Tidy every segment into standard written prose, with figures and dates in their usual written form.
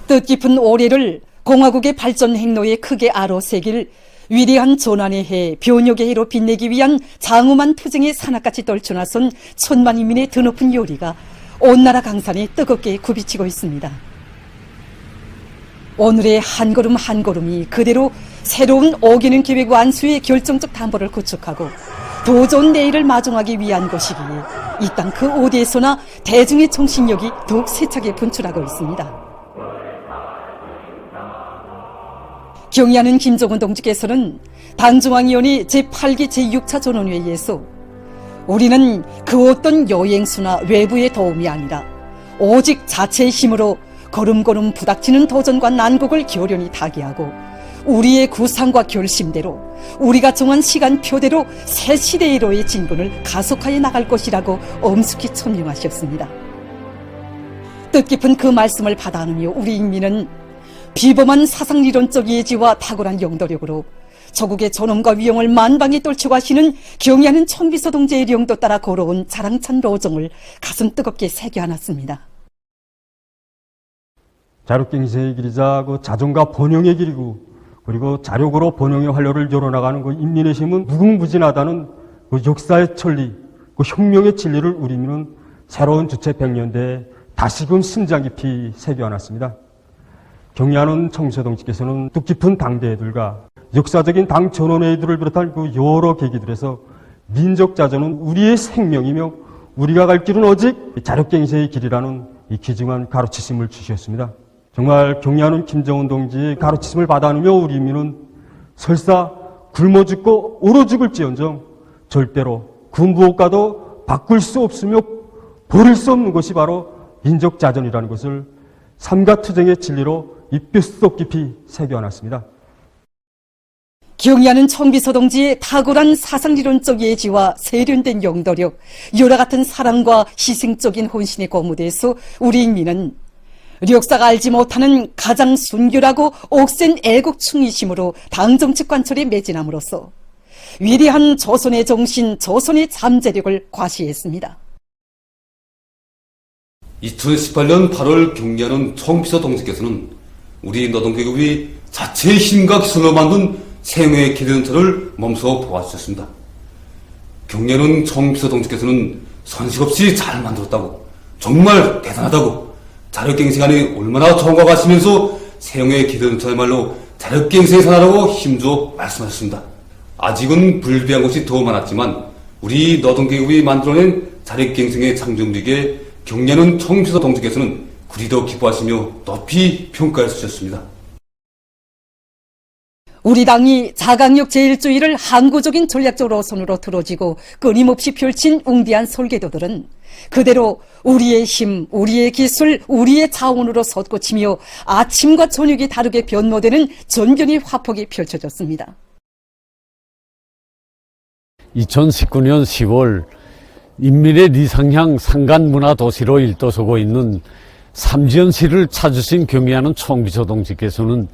뜻깊은 올해를 공화국의 발전 행로에 크게 아로새길 위대한 전환의 해, 변혁의 해로 빛내기 위한 장엄한 투쟁의 산악같이 떨쳐나선 천만 인민의 드높은 요리가 온 나라 강산에 뜨겁게 굽이치고 있습니다. 오늘의 한 걸음 한 걸음이 그대로 새로운 5개년 계획 완수의 결정적 담보를 구축하고 더 좋은 내일을 마중하기 위한 것이기에 이 땅 그 어디에서나 대중의 정신력이 더욱 세차게 분출하고 있습니다. 경의하는 김정은 동지께서는 당중앙위원회 제8기 제6차 전원회의에서 우리는 그 어떤 여행수나 외부의 도움이 아니라 오직 자체의 힘으로 걸음걸음 부닥치는 도전과 난국을 결연히 타개하고 우리의 구상과 결심대로 우리가 정한 시간표대로 새 시대의로의 진군을 가속하여 나갈 것이라고 엄숙히 천명하셨습니다. 뜻깊은 그 말씀을 받아 안으며 우리 인민은 비범한 사상리론적 예지와 탁월한 영도력으로 조국의 존엄과 위용을 만방에 떨쳐가시는 경의하는 청비서 동지의 령도 따라 걸어온 자랑찬 로정을 가슴 뜨겁게 새겨안았습니다. 자력갱생의 길이자 그 자존과 번영의 길이고 그리고 자력으로 번영의 활로를 열어나가는 그 인민의 힘은 무궁무진하다는 그 역사의 천리, 그 혁명의 진리를 우리 민은 새로운 주체 100년대에 다시금 심장 깊이 새겨안았습니다. 경의하는 청비서 동지께서는 뜻깊은 당대회들과 역사적인 당 전원회의들을 비롯한 그 여러 계기들에서 민족 자존은 우리의 생명이며 우리가 갈 길은 오직 자력갱생의 길이라는 이 귀중한 가르치심을 주셨습니다. 정말 경의하는 김정은 동지의 가르치심을 받아내며 우리 민은 설사 굶어 죽고 얼어 죽을지언정 절대로 군부옥과도 바꿀 수 없으며 버릴 수 없는 것이 바로 민족 자존이라는 것을 삼가 투쟁의 진리로 이 뼛속 깊이 새겨놨습니다. 경의하는 청비서 동지의 탁월한 사상리론적 예지와 세련된 영도력, 열화 같은 사랑과 희생적인 혼신의 고무대에서 우리 인민은 역사가 알지 못하는 가장 순결하고 옥센 애국충이심으로 당정책 관철에 매진함으로써 위대한 조선의 정신, 조선의 잠재력을 과시했습니다. 2018년 8월 경의하는 청비서 동지께서는 우리 노동계급이 자체의 힘과 기술로 만든 생애의 기대전철을 몸소 보아주셨습니다. 경의하는 청비서 동지께서는 선식 없이 잘 만들었다고, 정말 대단하다고, 자력갱생하니 얼마나 좋은가 하시면서 생애의 기대전철야말로 자력갱생의 산하라고 힘주어 말씀하셨습니다. 아직은 불비한 것이 더 많았지만 우리 노동계급이 만들어낸 자력갱생의 창조물에게 경의하는 청비서 동지께서는 그리도 기뻐하시며 높이 평가해 주셨습니다. 우리 당이 자강력 제일주의를 항구적인 전략적 노선으로 틀어지고 끊임없이 펼친 웅비한 설계도들은 그대로 우리의 힘, 우리의 기술, 우리의 자원으로 솟구치며 아침과 저녁이 다르게 변모되는 전변의 화폭이 펼쳐졌습니다. 2019년 10월 인민의 리상향 상간문화도시로 일도서고 있는 삼지연시를 찾으신 경의하는 청비서 동지께서는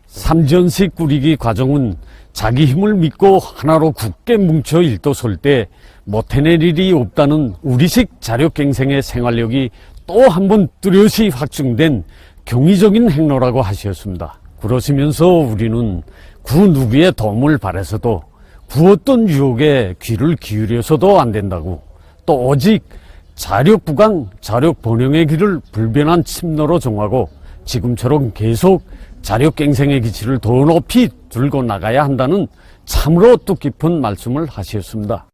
삼지연시 꾸리기 과정은 자기 힘을 믿고 하나로 굳게 뭉쳐 일도설 때 못해낼 일이 없다는 우리식 자력갱생의 생활력이 또 한 번 뚜렷이 확증된 경이적인 행로라고 하셨습니다. 그러시면서 우리는 그 누구의 도움을 바라서도 그 어떤 유혹에 귀를 기울여서도 안 된다고, 또 오직 자력부강, 자력번영의 길을 불변한 침노로 정하고 지금처럼 계속 자력갱생의 기치를 더 높이 들고 나가야 한다는 참으로 뜻깊은 말씀을 하셨습니다.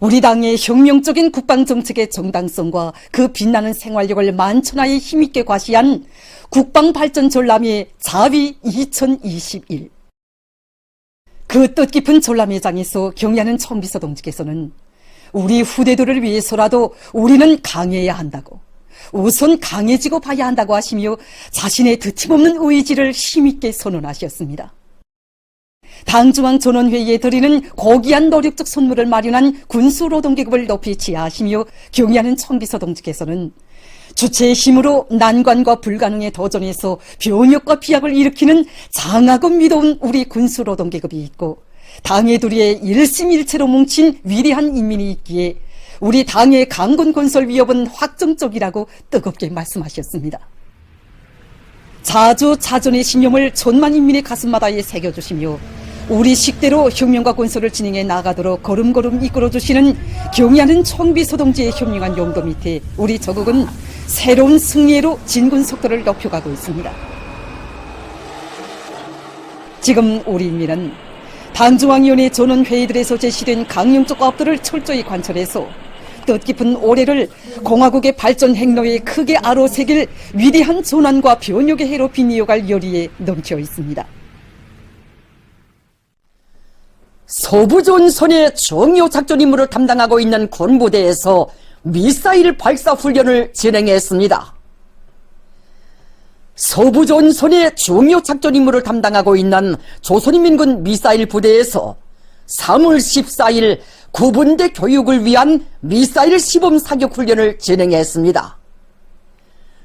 우리 당의 혁명적인 국방정책의 정당성과 그 빛나는 생활력을 만천하에 힘있게 과시한 국방발전 전람회 자위 2021. 그 뜻깊은 전람회장에서 경의하는 청비서 동지께서는 우리 후대들을 위해서라도 우리는 강해야 한다고, 우선 강해지고 봐야 한다고 하시며 자신의 드침없는 의지를 힘있게 선언하셨습니다. 당중앙 전원회의에 드리는 고귀한 노력적 선물을 마련한 군수노동계급을 높이 지하하시며 경의하는 청비서 동지께서는 주체의 힘으로 난관과 불가능에 도전해서 변혁과 비약을 일으키는 장하고 믿어온 우리 군수노동계급이 있고 당의 두리에 일심일체로 뭉친 위대한 인민이 있기에 우리 당의 강군 건설 위협은 확정적이라고 뜨겁게 말씀하셨습니다. 자주자전의 신념을 천만 인민의 가슴마다에 새겨주시며 우리 식대로 혁명과 건설을 진행해 나가도록 걸음걸음 이끌어주시는 경의하는 총비서 동지의 현명한 용도 밑에 우리 저국은 새로운 승리로 진군 속도를 높여가고 있습니다. 지금 우리 인민은 당중앙위원회 전원회의들에서 제시된 강령적 법들을 철저히 관철해서 뜻깊은 올해를 공화국의 발전 행로에 크게 아로새길 위대한 전환과 변혁의 해로 빚이어갈 열의에 넘쳐 있습니다. 서부전선의 중요 작전 임무를 담당하고 있는 군부대에서 미사일 발사 훈련을 진행했습니다. 서부전선의 중요 작전 임무를 담당하고 있는 조선인민군 미사일 부대에서 3월 14일 구분대 교육을 위한 미사일 시범 사격 훈련을 진행했습니다.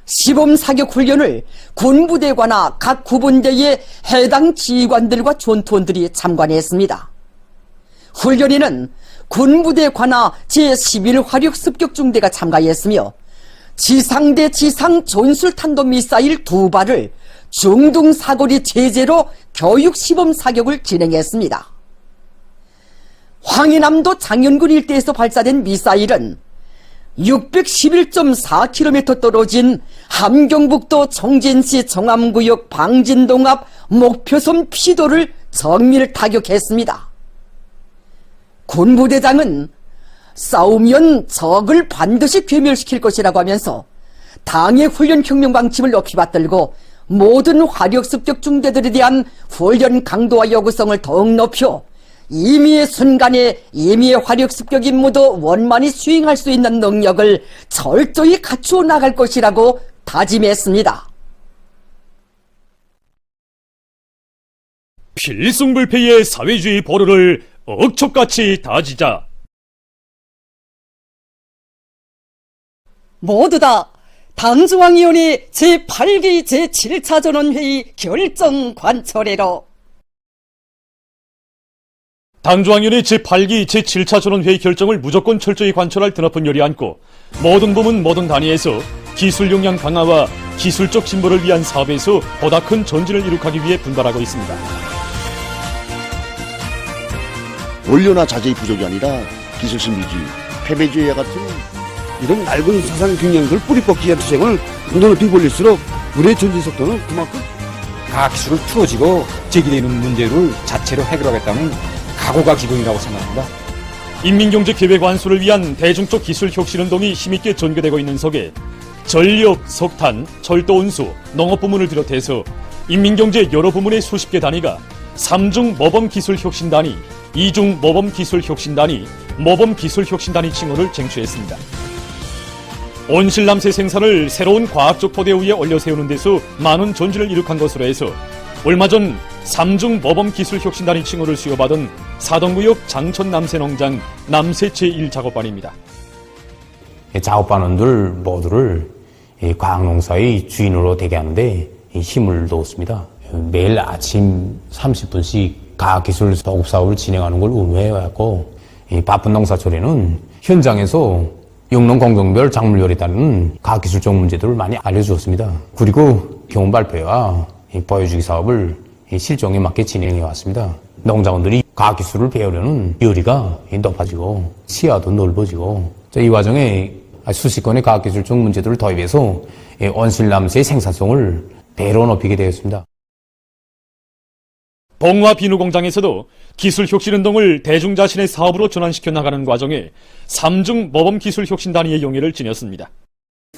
시범 사격 훈련을 군부대관과 각 구분대의 해당 지휘관들과 전투원들이 참관했습니다. 훈련에는 군부대 관하 제11화력습격중대가 참가했으며 지상대 지상 전술탄도미사일 2발을 중등사거리 제재로 교육시범 사격을 진행했습니다. 황해남도 장현군 일대에서 발사된 미사일은 611.4km 떨어진 함경북도 청진시 정암구역 방진동 앞 목표섬 피도를 정밀 타격했습니다. 군부대장은 싸우면 적을 반드시 괴멸시킬 것이라고 하면서 당의 훈련 혁명 방침을 높이 받들고 모든 화력습격 중대들에 대한 훈련 강도와 요구성을 더욱 높여 임의의 순간에 임의의 화력습격 임무도 원만히 수행할 수 있는 능력을 철저히 갖추어 나갈 것이라고 다짐했습니다. 필승불패의 사회주의 보루를 억척같이 다지자. 모두 다 당중앙위원회 제8기 제7차 전원회의 결정 관철회로 당중앙위원회 제8기 제7차 전원회의 결정을 무조건 철저히 관철할 드높은 열의 안고 모든 부문 모든 단위에서 기술 역량 강화와 기술적 진보를 위한 사업에서 보다 큰 전진을 이룩하기 위해 분발하고 있습니다. 원료나 자재의 부족이 아니라 기술 신비주의, 패배주의와 같은 이런 낡은 사상 경향들 뿌리 뽑기 위한 투쟁을 높이 벌릴수록 우리의 전진 속도는 그만큼 과학기술을 풀어지고 제기되는 문제를 자체로 해결하겠다는 각오가 기본이라고 생각합니다. 인민경제계획 완수를 위한 대중적 기술 혁신운동이 힘있게 전개되고 있는 속에 전력, 석탄, 철도 운수, 농업부문을 비롯해서 인민경제 여러 부문의 수십 개 단위가 3중 모범기술혁신단위, 2중 모범기술혁신단위, 모범기술혁신단위 칭호를 쟁취했습니다. 온실남새 생산을 새로운 과학적 토대 위에 올려 세우는 데서 많은 전진을 이룩한 것으로 해서 얼마 전 3중 모범기술혁신단위 칭호를 수여받은 사동구역 장천남새농장 남새 제1작업반입니다. 작업반원들 모두를 과학농사의 주인으로 되게 하는데 힘을 넣었습니다. 매일 아침 30분씩 과학기술 보급사업을 진행하는 걸 의무해왔고, 바쁜 농사철에는 현장에서 영농공정별 작물열에 따른 과학기술적 문제들을 많이 알려주었습니다. 그리고 경험 발표와 보여주기 사업을 실정에 맞게 진행해왔습니다. 농장원들이 과학기술을 배우려는 열의가 높아지고 시야도 넓어지고, 이 과정에 수십 건의 과학기술적 문제들을 도입해서 온실남새의 생산성을 배로 높이게 되었습니다. 봉화 비누공장에서도 기술혁신운동을 대중자신의 사업으로 전환시켜 나가는 과정에 3중 모범기술혁신단위의 용의를 지녔습니다.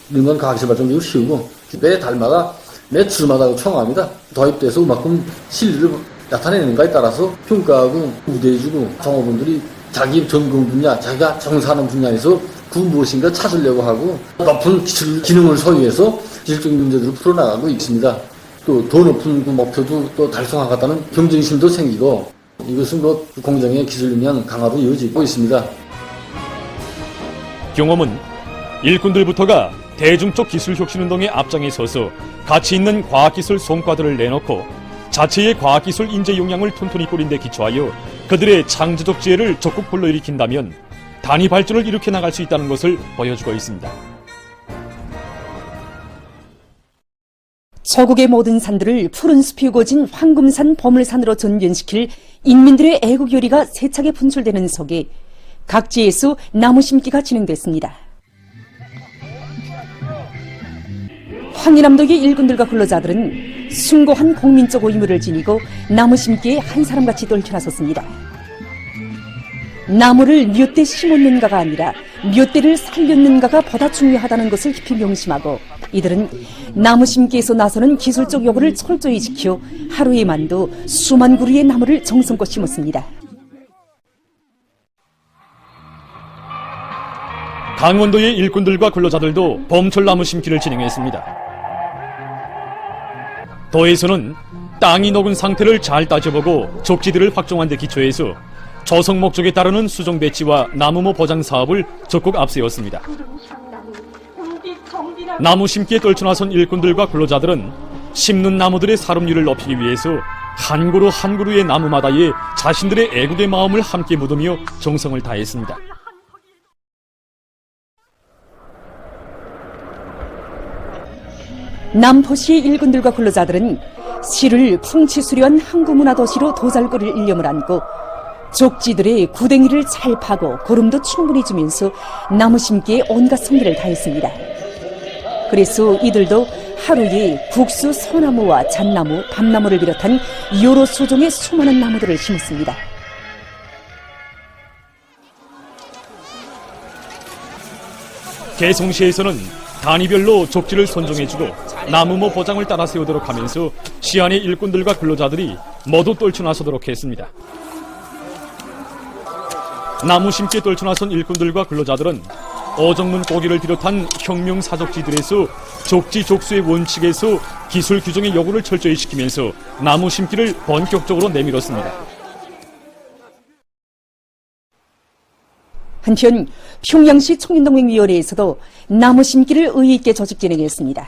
민간 과학기술 발전기를 씌우고 매 달마다 매 주마다 청합니다. 도입돼서 그만큼 실리를 나타내는가에 따라서 평가하고 우대해주고 정호분들이 자기 전공 분야, 자기가 정사하는 분야에서 그 무엇인가 찾으려고 하고 높은 기술 기능을 소유해서 기술적인 문제들을 풀어나가고 있습니다. 또 더 높은 그 목표도 또 달성하겠다는 경쟁심도 생기고, 이것은 공장의 기술 역량 강화로 이어지고 있습니다. 경험은 일꾼들부터가 대중적 기술혁신운동의 앞장에 서서 가치 있는 과학기술 성과들을 내놓고 자체의 과학기술 인재 역량을 튼튼히 꾸린 데 기초하여 그들의 창조적 지혜를 적극 불러일으킨다면 단위 발전을 일으켜 나갈 수 있다는 것을 보여주고 있습니다. 저국의 모든 산들을 푸른 숲이 우거진 황금산 보물산으로 전변시킬 인민들의 애국 요리가 세차게 분출되는 속에 각지에서 나무 심기가 진행됐습니다. 황리남도의 일꾼들과 근로자들은 숭고한 공민적 의무를 지니고 나무 심기에 한 사람같이 떨쳐나섰습니다. 나무를 몇 대 심었는가가 아니라 몇 대를 살렸는가가 보다 중요하다는 것을 깊이 명심하고 이들은 나무 심기에서 나서는 기술적 요구를 철저히 지켜 하루에만도 수만 그루의 나무를 정성껏 심었습니다. 강원도의 일꾼들과 근로자들도 봄철 나무 심기를 진행했습니다. 도에서는 땅이 녹은 상태를 잘 따져보고 족지들을 확정한 데 기초해서 조성 목적에 따르는 수종 배치와 나무모 보장 사업을 적극 앞세웠습니다. 나무 심기에 떨쳐나선 일꾼들과 근로자들은 심는 나무들의 사lum률을 높이기 위해서 한 그루 한 그루의 나무마다에 자신들의 애국의 마음을 함께 묻으며 정성을 다했습니다. 남포시의 일꾼들과 근로자들은 시를 풍치수려한 항구문화도시로 도잘거릴 일념을 안고 족지들의 구덩이를 잘 파고 거름도 충분히 주면서 나무 심기에 온갖 성기를 다했습니다. 그래서 이들도 하루에 국수, 소나무와 잣나무, 밤나무를 비롯한 여러 수종의 수많은 나무들을 심었습니다. 개성시에서는 단위별로 족지를 선정해주고 나무모 보장을 따라 세우도록 하면서 시안의 일꾼들과 근로자들이 모두 떨쳐나서도록 했습니다. 나무 심기에 떨쳐나선 일꾼들과 근로자들은 어정문 고기를 비롯한 혁명 사족지들에서 족지 족수의 원칙에서 기술 규정의 요구를 철저히 지키면서 나무 심기를 본격적으로 내밀었습니다. 한편 평양시 청년동맹위원회에서도 나무 심기를 의의 있게 조직 진행했습니다.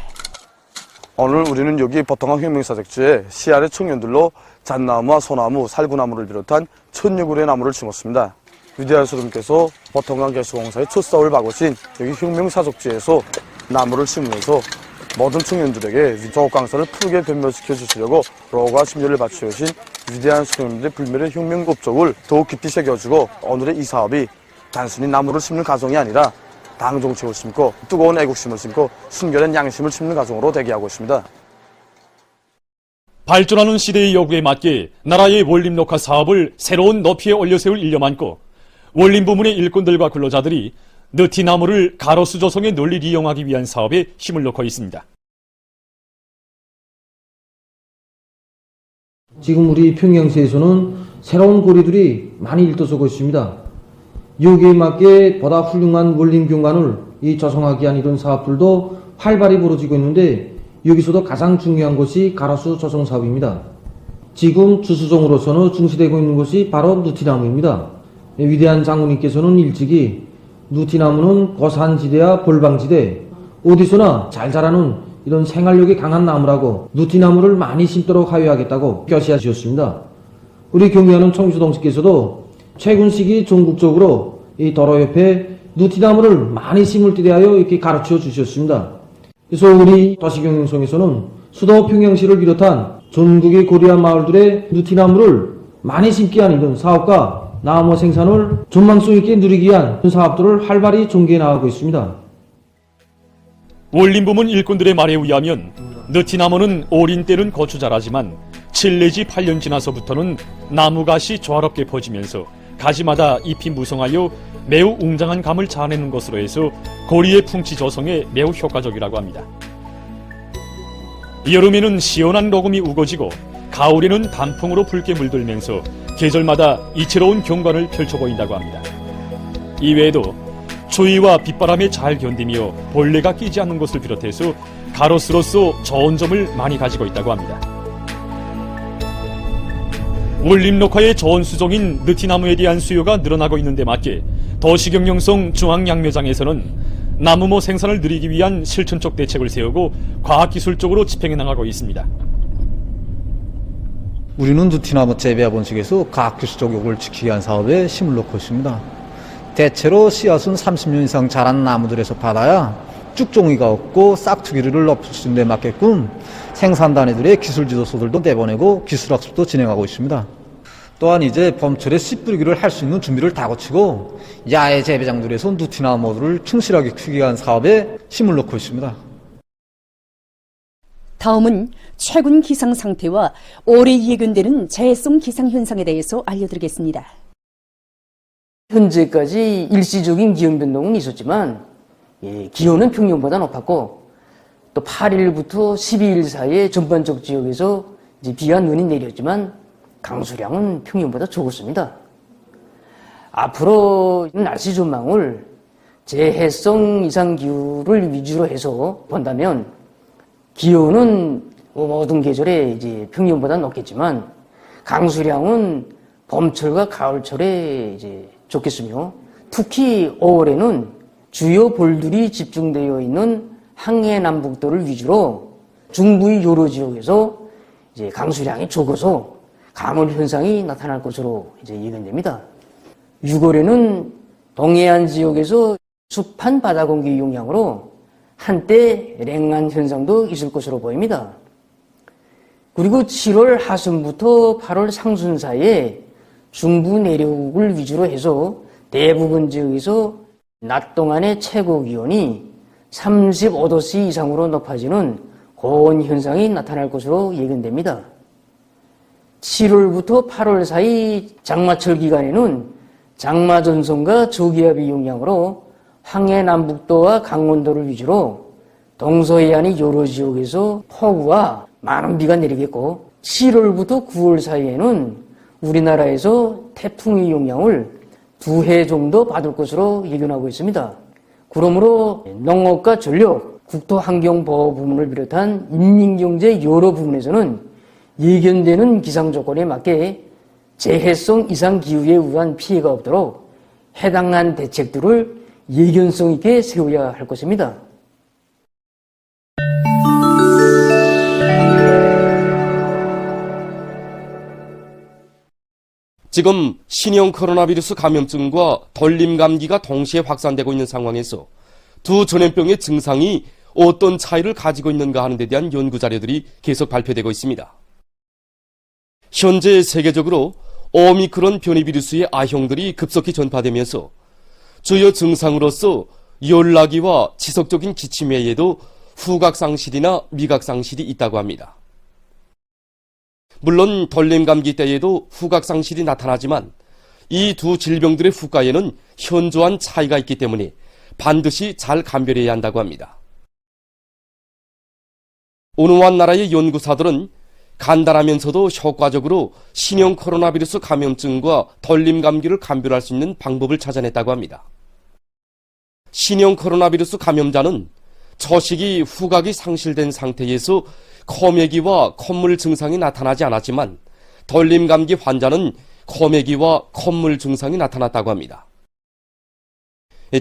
오늘 우리는 여기 보통항 혁명사적지에 시아래 청년들로 잣나무와 소나무, 살구나무를 비롯한 1000여 그루의 나무를 심었습니다. 위대한 수령께서 보통항 개수공사의 첫 삽을 박으신 여기 혁명사적지에서 나무를 심으면서 모든 청년들에게 조국강산을 푸르게 변모시켜 주시려고 로고와 심려를 바치오신 위대한 수령님들의 불멸의 혁명 업적을 더욱 깊이 새겨주고 오늘의 이 사업이 단순히 나무를 심는 가정이 아니라 당정책을 심고 뜨거운 애국심을 심고 순결한 양심을 심는 가정으로 대기하고 있습니다. 발전하는 시대의 요구에 맞게 나라의 원림 녹화 사업을 새로운 높이에 올려세울 일념 안고 원림 부문의 일꾼들과 근로자들이 느티나무를 가로수 조성에 널리 이용하기 위한 사업에 힘을 넣고 있습니다. 지금 우리 평양시에서는 새로운 고리들이 많이 일떠서고 있습니다. 여기에 맞게 보다 훌륭한 원림 경관을 조성하기 위한 이런 사업들도 활발히 벌어지고 있는데 여기서도 가장 중요한 것이 가로수 조성 사업입니다. 지금 주수종으로서는 중시되고 있는 것이 바로 느티나무입니다. 위대한 장군님께서는 일찍이 느티나무는 고산지대와 볼방지대 어디서나 잘 자라는 이런 생활력이 강한 나무라고 느티나무를 많이 심도록 하여야겠다고 결시하셨습니다. 우리 경의하는 청주동지께서도 최근 시기 전국적으로 이 도로 옆에 느티나무를 많이 심을 때 대하여 이렇게 가르쳐 주셨습니다. 그래서 우리 도시경영청에서는 수도 평양시를 비롯한 전국의 고리와 마을들의 느티나무를 많이 심게 하는 이런 사업과 나무 생산을 전망성 있게 누리기 위한 사업들을 활발히 전개해 나가고 있습니다. 원림 부문 일꾼들의 말에 의하면 느티나무는 올인 때는 고추 자라지만 7 내지 8년 지나서부터는 나무갓이 조화롭게 퍼지면서 가지마다 잎이 무성하여 매우 웅장한 감을 자아내는 것으로 해서 고리의 풍치 조성에 매우 효과적이라고 합니다. 여름에는 시원한 녹음이 우거지고 가을에는 단풍으로 붉게 물들면서 계절마다 이채로운 경관을 펼쳐 보인다고 합니다. 이외에도 추위와 빗바람에 잘 견디며 벌레가 끼지 않는 것을 비롯해서 가로수로서 좋은 점을 많이 가지고 있다고 합니다. 원림 녹화의 좋은 수종인 느티나무에 대한 수요가 늘어나고 있는 데 맞게 도시경영청 중앙양묘장에서는 나무모 생산을 늘리기 위한 실천적 대책을 세우고 과학기술적으로 집행해 나가고 있습니다. 우리는 느티나무 재배화 본식에서 과학기술적 요구를 지키기 위한 사업에 힘을 넣고 있습니다. 대체로 씨앗은 30년 이상 자란 나무들에서 받아야 쭉종이가 없고 싹트기를 높이는 데 맞게끔 생산단위들의 기술 지도서들도 내보내고 기술학습도 진행하고 있습니다. 또한 이제 봄철에 씨 뿌리기를 할 수 있는 준비를 다 거치고 야외 재배장들에서 누티나 모두를 충실하게 키우기 위한 사업에 힘을 넣고 있습니다. 다음은 최근 기상 상태와 올해 예견되는 재해성 기상 현상에 대해서 알려드리겠습니다. 현재까지 일시적인 기온 변동은 있었지만 기온은 평년보다 높았고 또 8일부터 12일 사이에 전반적 지역에서 비와 눈이 내렸지만 강수량은 평년보다 적었습니다. 앞으로 날씨 전망을 재해성 이상기후를 위주로 해서 본다면 기온은 모든 계절에 평년보다 높겠지만 강수량은 봄철과 가을철에 적겠으며 특히 5월에는 주요 볼들이 집중되어 있는 항해 남북도를 위주로 중부의 여러 지역에서 강수량이 적어서 가물 현상이 나타날 것으로 예견됩니다. 6월에는 동해안 지역에서 습한 바다 공기 영향으로 한때 냉한 현상도 있을 것으로 보입니다. 그리고 7월 하순부터 8월 상순 사이에 중부 내륙을 위주로 해서 대부분 지역에서 낮 동안의 최고 기온이 35도씨 이상으로 높아지는 고온 현상이 나타날 것으로 예견됩니다. 7월부터 8월 사이 장마철 기간에는 장마 전선과 저기압의 영향으로 항해 남북도와 강원도를 위주로 동서해안의 여러 지역에서 폭우와 많은 비가 내리겠고 7월부터 9월 사이에는 우리나라에서 태풍의 영향을 2해 정도 받을 것으로 예견하고 있습니다. 그러므로 농업과 전력, 국토환경보호 부문을 비롯한 인민경제 여러 부문에서는 예견되는 기상조건에 맞게 재해성 이상기후에 의한 피해가 없도록 해당한 대책들을 예견성 있게 세워야 할 것입니다. 지금 신형 코로나 바이러스 감염증과 덜림 감기가 동시에 확산되고 있는 상황에서 두 전염병의 증상이 어떤 차이를 가지고 있는가 하는 데 대한 연구 자료들이 계속 발표되고 있습니다. 현재 세계적으로 오미크론 변이 비루스의 아형들이 급속히 전파되면서 주요 증상으로서 열나기와 지속적인 기침 외에도 후각상실이나 미각상실이 있다고 합니다. 물론 덜림 감기 때에도 후각상실이 나타나지만 이 두 질병들의 후과에는 현저한 차이가 있기 때문에 반드시 잘 감별해야 한다고 합니다. 어느 한 나라의 연구사들은 간단하면서도 효과적으로 신형 코로나 바이러스 감염증과 덜림 감기를 감별할 수 있는 방법을 찾아냈다고 합니다. 신형 코로나 바이러스 감염자는 초식이 후각이 상실된 상태에서 코매기와 콧물 증상이 나타나지 않았지만 덜림 감기 환자는 코매기와 콧물 증상이 나타났다고 합니다.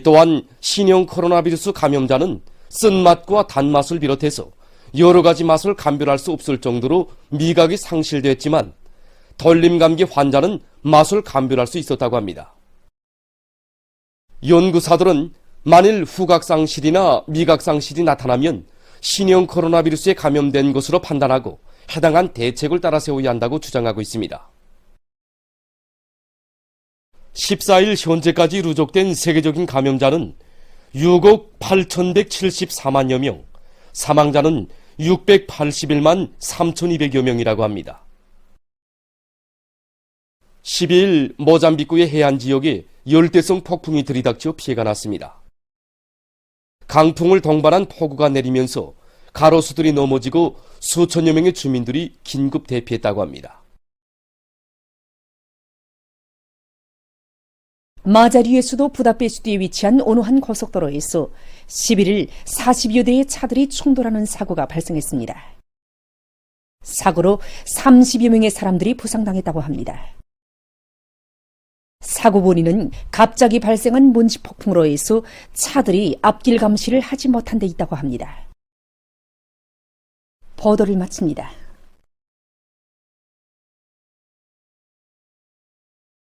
또한 신형 코로나 바이러스 감염자는 쓴맛과 단맛을 비롯해서 여러 가지 맛을 감별할 수 없을 정도로 미각이 상실됐지만 덜림 감기 환자는 맛을 감별할 수 있었다고 합니다. 연구사들은 만일 후각상실이나 미각상실이 나타나면 신형 코로나 바이러스에 감염된 것으로 판단하고 해당한 대책을 따라 세워야 한다고 주장하고 있습니다. 14일 현재까지 누적된 세계적인 감염자는 6억 8,174만여 명, 사망자는 681만 3,200여 명이라고 합니다. 12일 모잠비크의 해안 지역에 열대성 폭풍이 들이닥쳐 피해가 났습니다. 강풍을 동반한 폭우가 내리면서 가로수들이 넘어지고 수천여 명의 주민들이 긴급 대피했다고 합니다. 마자리의 수도 부다페스트에 위치한 어느 한 고속도로에서 11일 40여 대의 차들이 충돌하는 사고가 발생했습니다. 사고로 30여 명의 사람들이 부상당했다고 합니다. 사고 원인은 갑자기 발생한 먼지 폭풍으로 해서 차들이 앞길 감시를 하지 못한 데 있다고 합니다. 보도를 마칩니다.